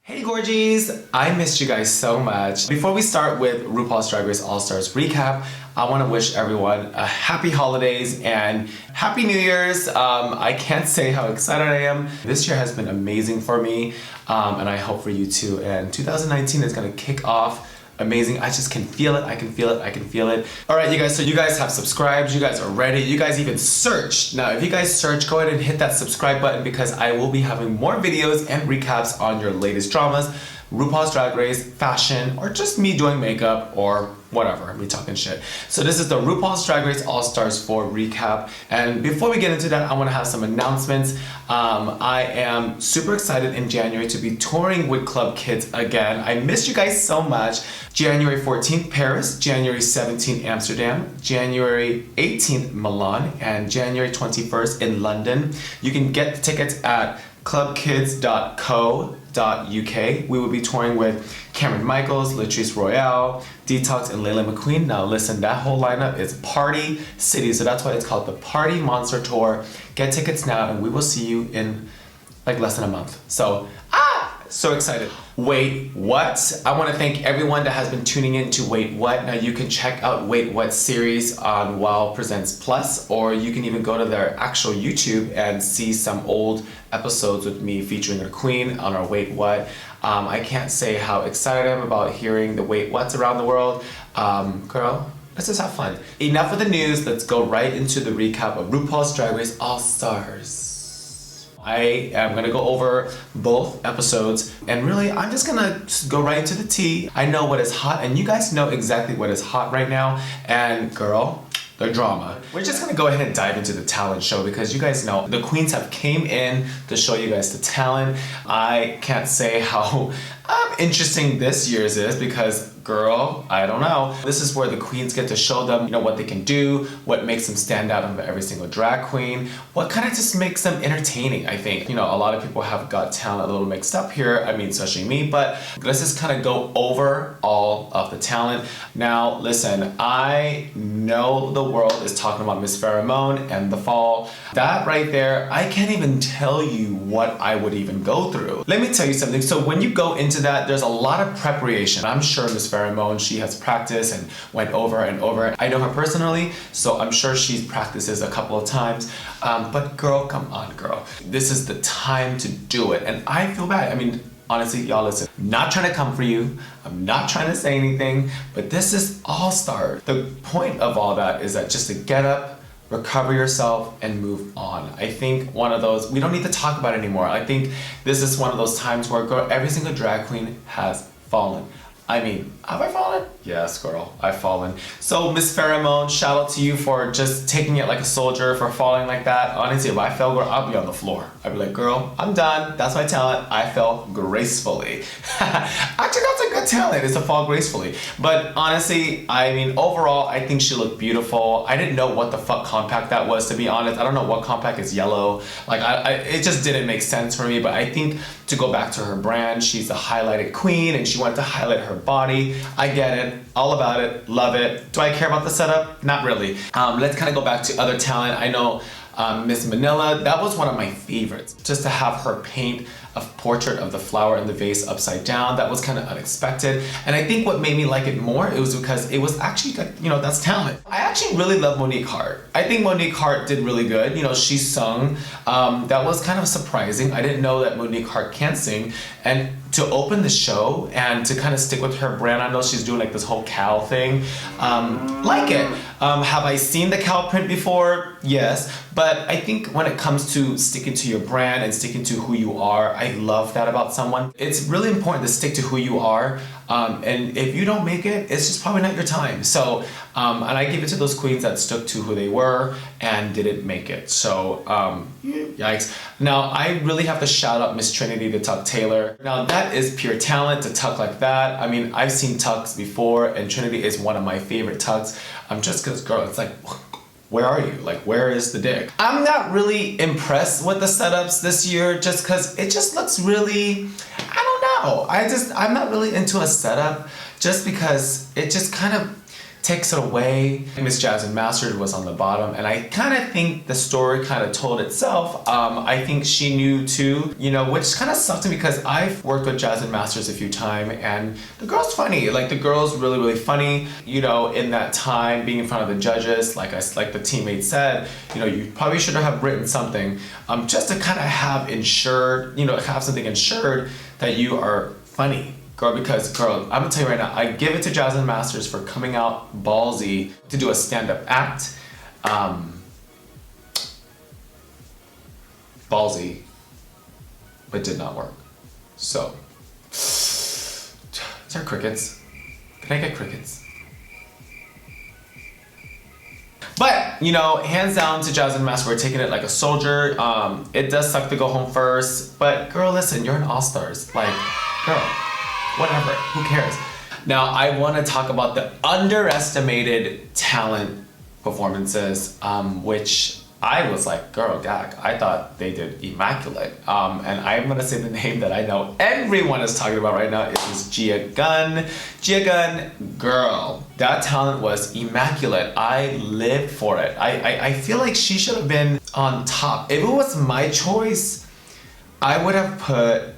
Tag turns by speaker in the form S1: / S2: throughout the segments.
S1: Hey Gorgies! I missed you guys so much. Before we start with RuPaul's Drag Race All-Stars recap, I want to wish everyone a happy holidays and happy New Year's. I can't say how excited I am. This year has been amazing for me, and I hope for you too. And 2019 is going to kick off amazing. I just can feel it. I can feel it. I can feel it. All right, you guys. So you guys have subscribed. You guys are ready. You guys even searched. Now, if you guys search, go ahead and hit that subscribe button because I will be having more videos and recaps on your latest dramas, RuPaul's Drag Race, fashion, or just me doing makeup or whatever. Me talking shit. So this is the RuPaul's Drag Race All-Stars 4 recap. And before we get into that, I want to have some announcements. I am super excited in January to be touring with Club Kids again. I missed you guys so much. January 14th, Paris, January 17th, Amsterdam, January 18th, Milan, and January 21st in London. You can get the tickets at clubkids.co.uk. We will be touring with Cameron Michaels, Latrice Royale, Detox, and Layla McQueen. Now listen, that whole lineup is Party City, so that's why it's called the Party Monster Tour. Get tickets now and we will see you in like less than a month. So excited. Wait, what? I want to thank everyone that has been tuning in to Wait What. Now you can check out Wait What series on Wow Presents Plus, or you can even go to their actual YouTube and see some old episodes with me featuring a queen on our Wait What. I can't say how excited I am about hearing the Wait Whats around the world. Girl, let's just have fun. Enough of the news, let's go right into the recap of RuPaul's Drag Race All-Stars. I am gonna go over both episodes and really I'm just gonna go right into the tea. I know what is hot and you guys know exactly what is hot right now, and girl, the drama. We're just gonna go ahead and dive into the talent show because you guys know the queens have came in to show you guys the talent. I can't say how interesting this year's is because girl, I don't know. This is where the queens get to show them, you know, what they can do, what makes them stand out of every single drag queen, what kind of just makes them entertaining, I think. You know, a lot of people have got talent a little mixed up here, I mean, especially me, but let's just kind of go over all of the talent. Now, listen, I know the world is talking about Miss Farrah Moan and the fall. That right there, I can't even tell you what I would even go through. Let me tell you something. So when you go into that, there's a lot of preparation. I'm sure Miss Farrah Moan, she has practiced and went over and over. I know her personally, so I'm sure she's practices a couple of times. But girl, come on, girl. This is the time to do it. And I feel bad. I mean, honestly, y'all listen. I'm not trying to come for you. I'm not trying to say anything, but this is All-Star. The point of all that is that just to get up, recover yourself, and move on. I think one of those, we don't need to talk about it anymore. I think this is one of those times where girl, every single drag queen has fallen. I mean, have I fallen? Yes, girl, I've fallen. So Miss Farrah Moan, shout out to you for just taking it like a soldier, for falling like that. Honestly, if I fell, girl, I'll be on the floor. I'd be like, girl, I'm done. That's my talent. I fell gracefully. Actually, that's a good talent, is to fall gracefully. But honestly, I mean, overall, I think she looked beautiful. I didn't know what the fuck compact that was, to be honest. I don't know what compact is yellow. Like, it just didn't make sense for me. But I think to go back to her brand, she's a highlighted queen and she wanted to highlight her body. I get it, all about it, love it. Do I care about the setup? Not really. Let's kind of go back to other talent. I know Miss Manila, that was one of my favorites. Just to have her paint a portrait of the flower in the vase upside down, that was kind of unexpected. And I think what made me like it more, it was because it was actually, you know, that's talent. I actually really love Monique Hart. I think Monique Hart did really good. You know, she sung. That was kind of surprising. I didn't know that Monique Hart can sing. And to open the show and to kind of stick with her brand, I know she's doing like this whole cow thing. Like it. Have I seen the cow print before? Yes. But I think when it comes to sticking to your brand and sticking to who you are, I love that about someone. It's really important to stick to who you are. And if you don't make it, it's just probably not your time. So, and I give it to those queens that stuck to who they were and didn't make it. So, yikes. Now, I really have to shout out Miss Trinity the Tuck Taylor. Now, that is pure talent to tuck like that. I mean, I've seen tucks before, and Trinity is one of my favorite tucks. Just because, girl, it's like, where are you? Like, where is the dick? I'm not really impressed with the setups this year just because it just looks really, I don't know. I'm not really into a setup just because it just kind of takes it away. Miss Jasmine Masters was on the bottom, and I kind of think the story kind of told itself. I think she knew too, you know, which kind of sucked to me because I've worked with Jasmine Masters a few times, and the girl's funny. Like, the girl's really, really funny. You know, in that time being in front of the judges, like the teammate said, you know, you probably should have written something just to kind of have ensured, you know, have something ensured that you are funny. Girl, because girl, I'm gonna tell you right now, I give it to Jasmine Masters for coming out ballsy to do a stand-up act. Ballsy, but did not work. So, is there crickets? Can I get crickets? But, you know, hands down to Jasmine Masters, we're taking it like a soldier. It does suck to go home first, but girl, listen, you're an AllStars. Like, girl, whatever, who cares? Now, I want to talk about the underestimated talent performances, which I was like, girl, gag, I thought they did immaculate. And I'm going to say the name that I know everyone is talking about right now. It is Gia Gunn. Gia Gunn, girl, that talent was immaculate. I lived for it. I feel like she should have been on top. If it was my choice, I would have put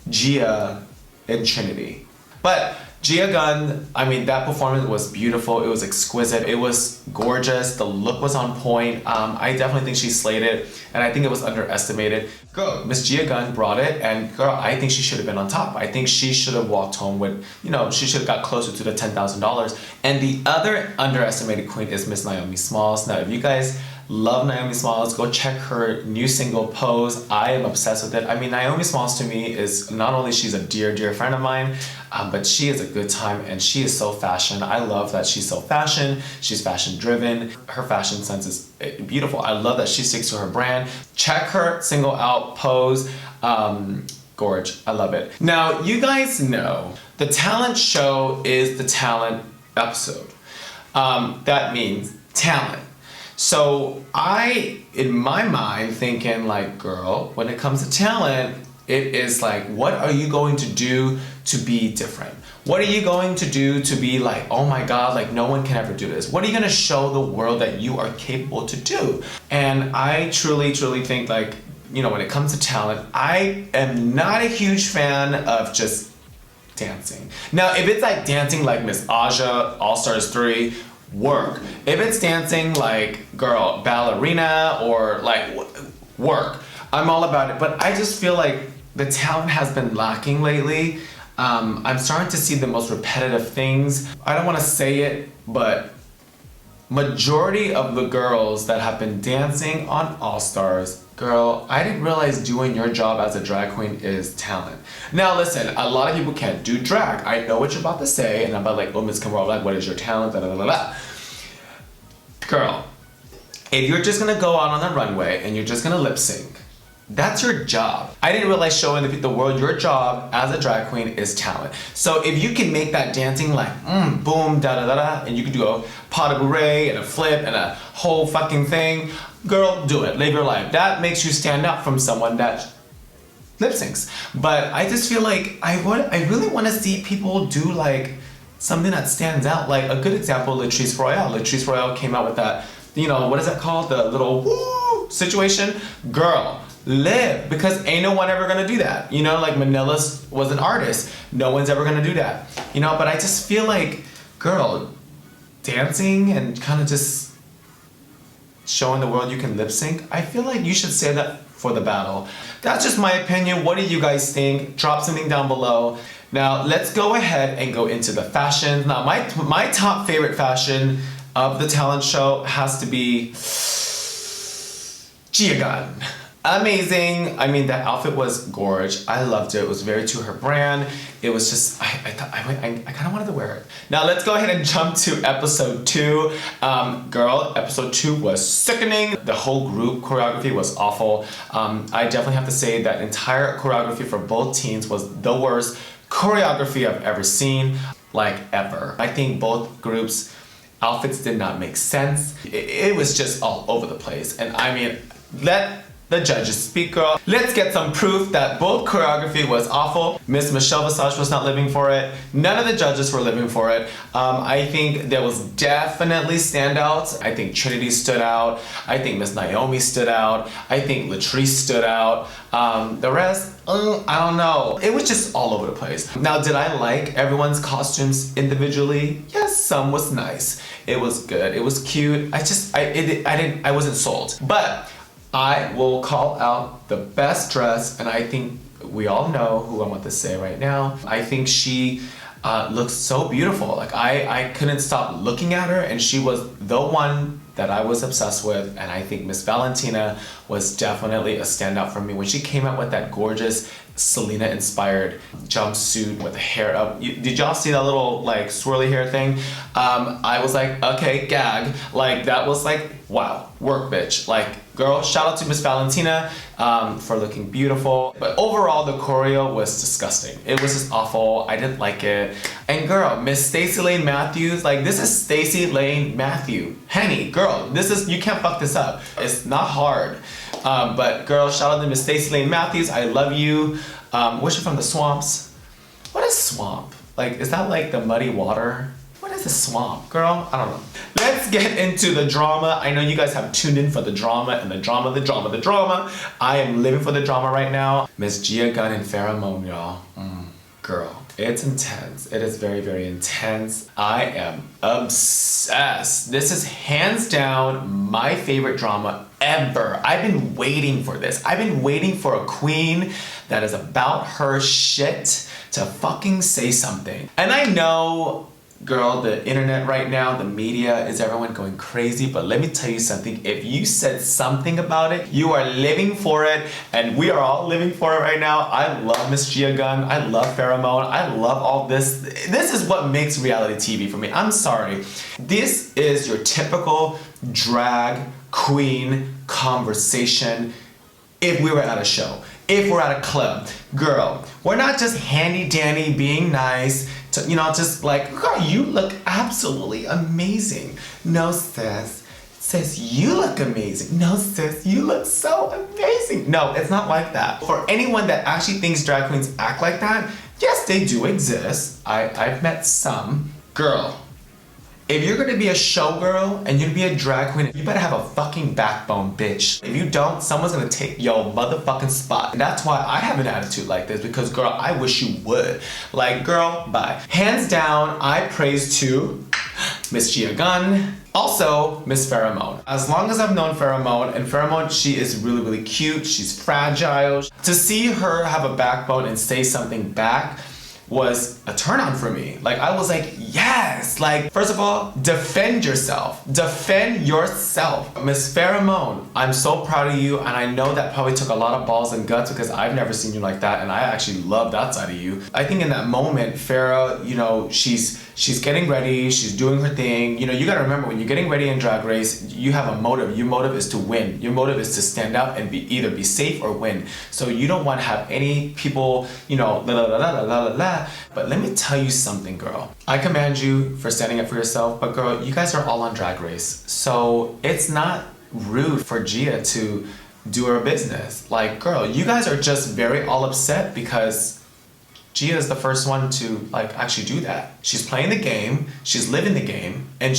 S1: Gia in Trinity. But Gia Gunn, I mean, that performance was beautiful. It was exquisite. It was gorgeous. The look was on point. I definitely think she slayed it, and I think it was underestimated. Girl, Miss Gia Gunn brought it, and girl, I think she should have been on top. I think she should have walked home with, you know, she should have got closer to the $10,000. And the other underestimated queen is Miss Naomi Smalls. Now, if you guys love Naomi Smalls, go check her new single, Pose. I am obsessed with it. I mean, Naomi Smalls to me is not only she's a dear, dear friend of mine, but she is a good time, and she is so fashion. I love that she's so fashion. She's fashion driven. Her fashion sense is beautiful. I love that she sticks to her brand. Check her single out, Pose. Gorge. I love it. Now, you guys know the talent show is the talent episode. That means talent. So I, in my mind, thinking like, girl, when it comes to talent, it is like, what are you going to do to be different? What are you going to do to be like, oh my God, like no one can ever do this? What are you gonna show the world that you are capable to do? And I truly, truly think like, you know, when it comes to talent, I am not a huge fan of just dancing. Now, if it's like dancing like Miss Aja, AllStars 3, work. If it's dancing like, girl, ballerina or like work, I'm all about it. But I just feel like the talent has been lacking lately. I'm starting to see the most repetitive things. I don't want to say it, but majority of the girls that have been dancing on AllStars, girl, I didn't realize doing your job as a drag queen is talent. Now listen, a lot of people can't do drag. I know what you're about to say, and I'm about like, oh, Miss Kimora Blac, what is your talent? Da, da, da, da. Girl, if you're just gonna go out on the runway and you're just gonna lip sync, that's your job. I didn't realize showing the world your job as a drag queen is talent. So if you can make that dancing like, boom, da da da da, and you can do a pas de bourrée and a flip and a whole fucking thing, girl, do it, live your life. That makes you stand out from someone that lip syncs. But I just feel like I really want to see people do like something that stands out. Like a good example, Latrice Royale. Latrice Royale came out with that, you know, what is that called? The little woo situation. Girl, live, because ain't no one ever gonna do that. You know, like Manila was an artist. No one's ever gonna do that. You know, but I just feel like, girl, dancing and kind of just showing the world you can lip sync, I feel like you should say that for the battle. That's just my opinion. What do you guys think? Drop something down below. Now, let's go ahead and go into the fashion. Now, my top favorite fashion of the talent show has to be Gia Gunn. Amazing. I mean, that outfit was gorge. I loved it. It was very to her brand. It was just, I kind of wanted to wear it. Now let's go ahead and jump to episode 2. Girl, episode 2 was sickening. The whole group choreography was awful. I definitely have to say that entire choreography for both teams was the worst choreography I've ever seen, like ever. I think both groups' outfits did not make sense. It was just all over the place. And I mean, let the judges speak, girl. Let's get some proof that both choreography was awful. Miss Michelle Visage was not living for it. None of the judges were living for it. I think there was definitely standouts. I think Trinity stood out. I think Miss Naomi stood out. I think Latrice stood out. The rest, I don't know. It was just all over the place. Now, did I like everyone's costumes individually? Yes, some was nice. It was good. It was cute. I wasn't sold. But I will call out the best dress, and I think we all know who I'm about to say right now. I think she looks so beautiful. Like I couldn't stop looking at her, and she was the one that I was obsessed with. And I think Miss Valentina was definitely a standout for me when she came out with that gorgeous Selena inspired jumpsuit with the hair up. Did y'all see that little like swirly hair thing? I was like, okay, gag. Like that was like, wow, work bitch. Like girl, shout out to Miss Valentina for looking beautiful. But overall, the choreo was disgusting. It was just awful. I didn't like it. And girl, Miss Stacy Layne Matthews, like this is Stacy Layne Matthews. Henny, girl, you can't fuck this up. It's not hard. But girl, shout out to Miss Stacy Layne Matthews. I love you. Was she from the swamps? What is swamp? Like, is that like the muddy water? What is a swamp, girl? I don't know. Let's get into the drama. I know you guys have tuned in for the drama and the drama, the drama, the drama. I am living for the drama right now. Miss Gia Gunn and Farrah Moan, y'all. Girl, it's intense. It is very, very intense. I am obsessed. This is hands down my favorite drama ever. I've been waiting for this. I've been waiting for a queen that is about her shit to fucking say something. And I know, girl, the internet right now, the media, is everyone going crazy, but let me tell you something. If you said something about it, you are living for it, and we are all living for it right now. I love Miss Gia Gunn. I love Farrah Moan. I love all this. This is what makes reality TV for me. I'm sorry. This is your typical drag queen conversation if we were at a show. If we're at a club, girl, we're not just handy dandy being nice to, just like, girl, you look absolutely amazing. No, sis, you look amazing. No, sis, you look so amazing. No, it's not like that. For anyone that actually thinks drag queens act like that, yes, they do exist. I've met some. Girl, if you're gonna be a showgirl and you're gonna be a drag queen, you better have a fucking backbone, bitch. If you don't, someone's gonna take your motherfucking spot. And that's why I have an attitude like this, because girl, I wish you would. Like, girl, bye. Hands down, I praise to Miss Gia Gunn. Also, Miss Farrah Moan. As long as I've known Farrah Moan, and Farrah Moan, she is really, really cute. She's fragile. To see her have a backbone and say something back was a turn on for me. Like, I was like, yes! Like, first of all, defend yourself. Defend yourself. Miss Farrah Moan, I'm so proud of you, and I know that probably took a lot of balls and guts because I've never seen you like that, and I actually love that side of you. I think in that moment, Farrah, she's getting ready, she's doing her thing. You gotta remember, when you're getting ready in Drag Race, you have a motive. Your motive is to win. Your motive is to stand out and either be safe or win. So you don't want to have any people, la la la la la la la. But let me tell you something, girl. I commend you for standing up for yourself, but girl, you guys are all on Drag Race. So it's not rude for Gia to do her business. Like, girl, you guys are just very all upset because Gia is the first one to actually do that. She's playing the game, she's living the game, and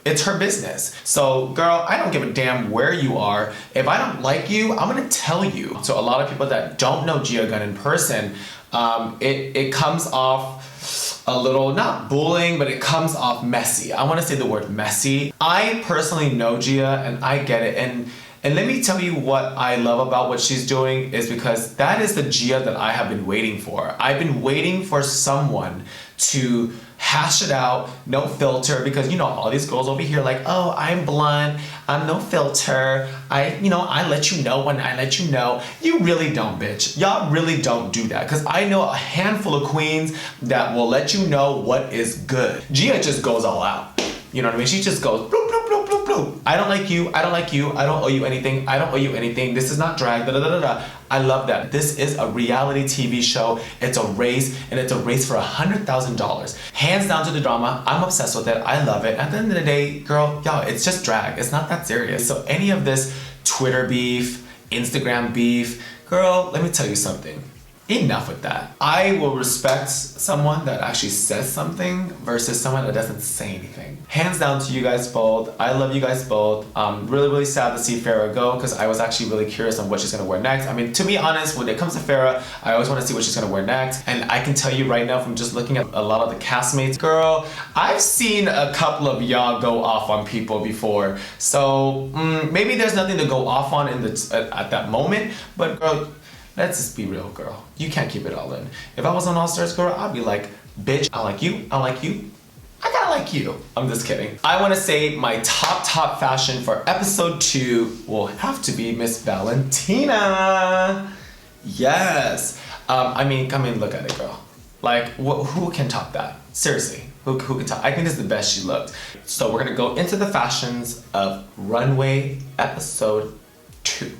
S1: it's her business. So girl, I don't give a damn where you are. If I don't like you, I'm gonna tell you. So a lot of people that don't know Gia Gunn in person, it comes off a little, not bullying, but it comes off messy. I wanna say the word messy. I personally know Gia and I get it. And let me tell you what I love about what she's doing is because that is the Gia that I have been waiting for. I've been waiting for someone to hash it out, no filter, because all these girls over here like, oh, I'm blunt, I'm no filter, I let you know when I let you know. You really don't, bitch. Y'all really don't do that, because I know a handful of queens that will let you know what is good. Gia just goes all out. You know what I mean? She just goes bloop, bloop, bloop, bloop, bloop. I don't like you, I don't like you, I don't owe you anything, I don't owe you anything, this is not drag, da da da da. I love that. This is a reality TV show. It's a race, and it's a race for $100,000. Hands down to the drama. I'm obsessed with it. I love it. At the end of the day, girl, y'all, it's just drag. It's not that serious. So any of this Twitter beef, Instagram beef. Girl, let me tell you something. Enough with that. I will respect someone that actually says something versus someone that doesn't say anything. Hands down to you guys both. I love you guys both. Really, really sad to see Farrah go because I was actually really curious on what she's gonna wear next. I mean, to be honest, when it comes to Farrah, I always want to see what she's gonna wear next. And I can tell you right now from just looking at a lot of the castmates, girl, I've seen a couple of y'all go off on people before. So maybe there's nothing to go off on in at that moment, but girl, let's just be real, girl. You can't keep it all in. If I was on AllStars, girl, I'd be like, bitch, I like you, I like you, I gotta like you. I'm just kidding. I wanna say my top fashion for episode 2 will have to be Miss Valentina. Yes. I mean, come in, look at it, girl. Like, who can top that? Seriously, who can top? I think this is the best she looked. So we're gonna go into the fashions of runway episode 2.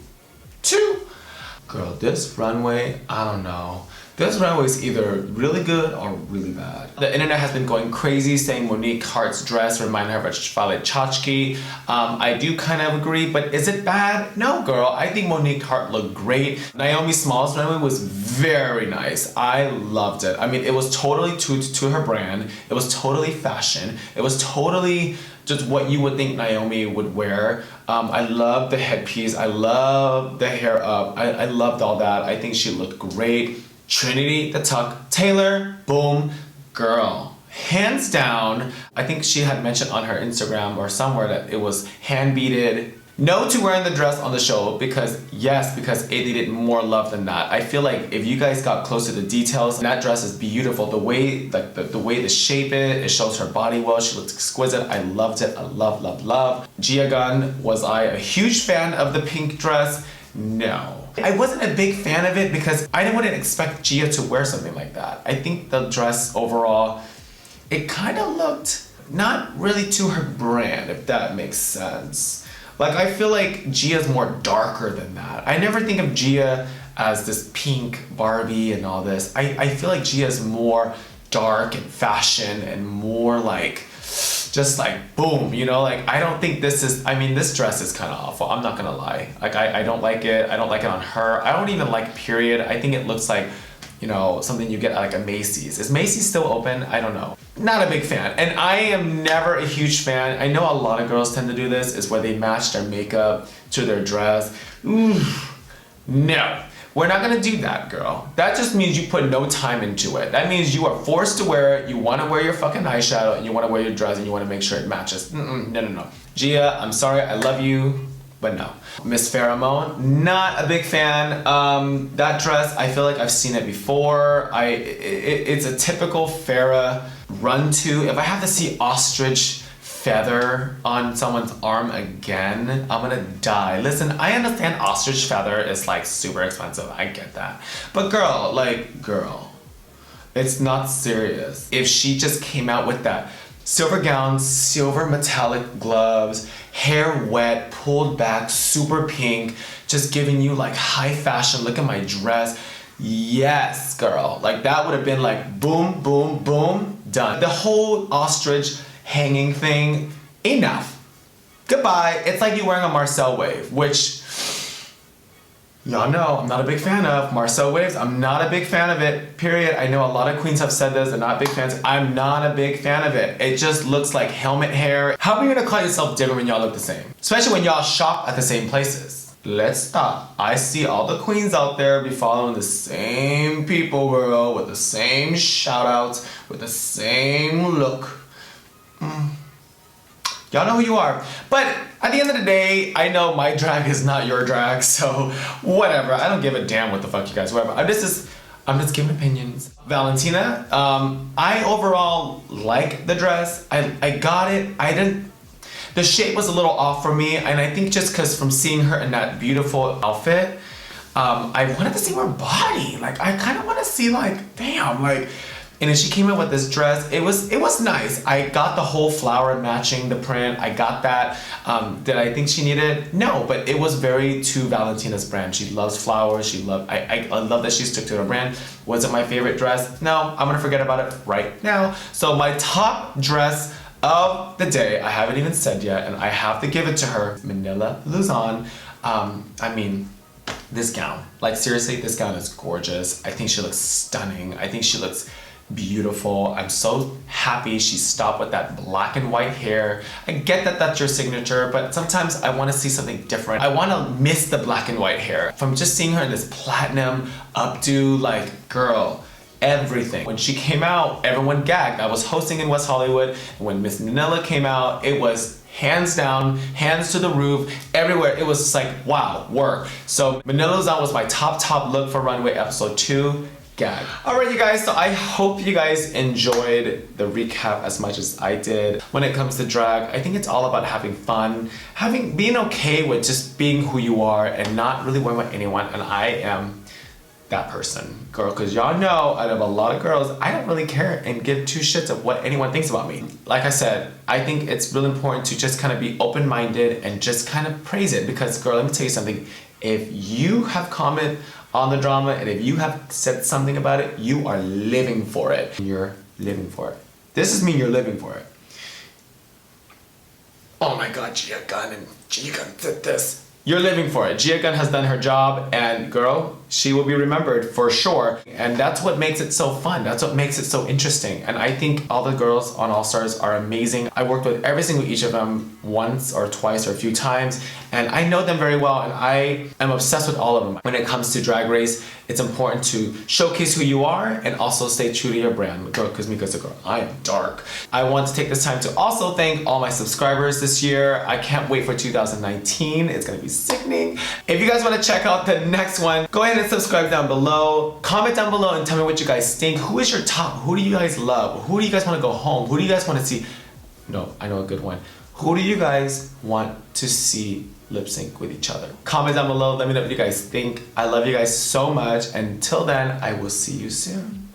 S1: Girl, this runway, I don't know. This runway is either really good or really bad. The internet has been going crazy saying Monique Hart's dress reminded her of a Violet Chachki. I do kind of agree, but is it bad? No, girl. I think Monique Hart looked great. Naomi Smalls' runway was very nice. I loved it. I mean, it was totally to her brand. It was totally fashion. It was totally just what you would think Naomi would wear. I love the headpiece. I love the hair up. I loved all that. I think she looked great. Trinity the Tuck, Taylor, boom, girl. Hands down, I think she had mentioned on her Instagram or somewhere that it was hand beaded. No to wearing the dress on the show because it needed more love than that. I feel like if you guys got close to the details, that dress is beautiful. The way the way the shape it shows her body well. She looked exquisite. I loved it. I love. Gia Gunn, was I a huge fan of the pink dress? No. I wasn't a big fan of it because I wouldn't expect Gia to wear something like that. I think the dress overall, it kind of looked not really to her brand, if that makes sense. Like, I feel like Gia's more darker than that. I never think of Gia as this pink Barbie and all this. I feel like Gia's more dark and fashion and more like, just like boom, you know, like I don't think this is, I mean, this dress is kind of awful. I'm not gonna lie. Like I don't like it. I don't like it on her. I don't even like period. I think it looks like, you know, something you get at like a Macy's. Is Macy's still open? I don't know. Not a big fan. And I am never a huge fan. I know a lot of girls tend to do this, is where they match their makeup to their dress. No. We're not gonna do that, girl. That just means you put no time into it. That means you are forced to wear it, you wanna wear your fucking eyeshadow, and you wanna wear your dress, and you wanna make sure it matches. No. Gia, I'm sorry, I love you, but no. Miss Farrah Moan, not a big fan. That dress, I feel like I've seen it before. It's a typical Farrah run to. If I have to see ostrich feather on someone's arm again, I'm gonna die. Listen, I understand ostrich feather is like super expensive. I get that. But girl, it's not serious. If she just came out with that silver gown, silver metallic gloves, hair wet, pulled back, super pink, just giving you like high fashion, look at my dress. Yes, girl. Like that would have been like boom, boom, boom, done. The whole ostrich hanging thing, enough. Goodbye. It's like you wearing a Marcel wave, which y'all know I'm not a big fan of. Marcel waves, I'm not a big fan of it, period. I know a lot of queens have said this, they're not big fans. I'm not a big fan of it. It just looks like helmet hair. How are you gonna call yourself different when y'all look the same? Especially when y'all shop at the same places. Let's stop. I see all the queens out there be following the same people, girl, with the same shout outs, with the same look. Y'all know who you are. But at the end of the day, I know my drag is not your drag, so whatever. I don't give a damn what the fuck you guys wear. I'm just giving opinions. Valentina, I overall like the dress. I got it. The shape was a little off for me, and I think just because from seeing her in that beautiful outfit, I wanted to see her body. Like, I kind of want to see, like, damn, like. And then she came in with this dress. It was nice. I got the whole flower matching the print. I got that. Did I think she needed? No, but it was very to Valentina's brand. She loves flowers. I love that she stuck to her brand. Was it my favorite dress? No, I'm gonna forget about it right now. So my top dress of the day, I haven't even said yet, and I have to give it to her, Manila Luzon. I mean, This gown, like seriously, this gown is gorgeous. I think she looks stunning. I think she looks beautiful. I'm so happy she stopped with that black and white hair. I get that that's your signature, but sometimes I want to see something different. I want to miss the black and white hair. From just seeing her in this platinum updo, like, girl, everything. When she came out, everyone gagged. I was hosting in West Hollywood, and when Miss Manila came out, it was hands down, hands to the roof, everywhere. It was just like, wow, work. So Manila's on was my top look for Runway episode 2. Gag. Alright you guys, so I hope you guys enjoyed the recap as much as I did. When it comes to drag, I think it's all about having fun, being okay with just being who you are and not really worrying about anyone, and I am that person, girl, because y'all know out of a lot of girls, I don't really care and give two shits of what anyone thinks about me. Like I said, I think it's really important to just kind of be open-minded and just kind of praise it, because girl, let me tell you something, if you have comment on the drama and if you have said something about it, you are living for it. You're living for it. This is me, you're living for it. Oh my god, Gia Gunn and Gia Gunn did this. You're living for it. Gia Gunn has done her job, and girl, she will be remembered for sure. And that's what makes it so fun. That's what makes it so interesting. And I think all the girls on AllStars are amazing. I worked with every single each of them once or twice or a few times, and I know them very well, and I am obsessed with all of them. When it comes to Drag Race, it's important to showcase who you are and also stay true to your brand. Girl, because me as a girl, I am dark. I want to take this time to also thank all my subscribers this year. I can't wait for 2019. It's gonna be sickening. If you guys want to check out the next one, go ahead and subscribe down below. Comment down below and tell me what you guys think. Who is your top? Who do you guys love? Who do you guys want to go home? Who do you guys want to see? No, I know a good one. Who do you guys want to see lip sync with each other? Comment down below. Let me know what you guys think. I love you guys so much. Until then, I will see you soon.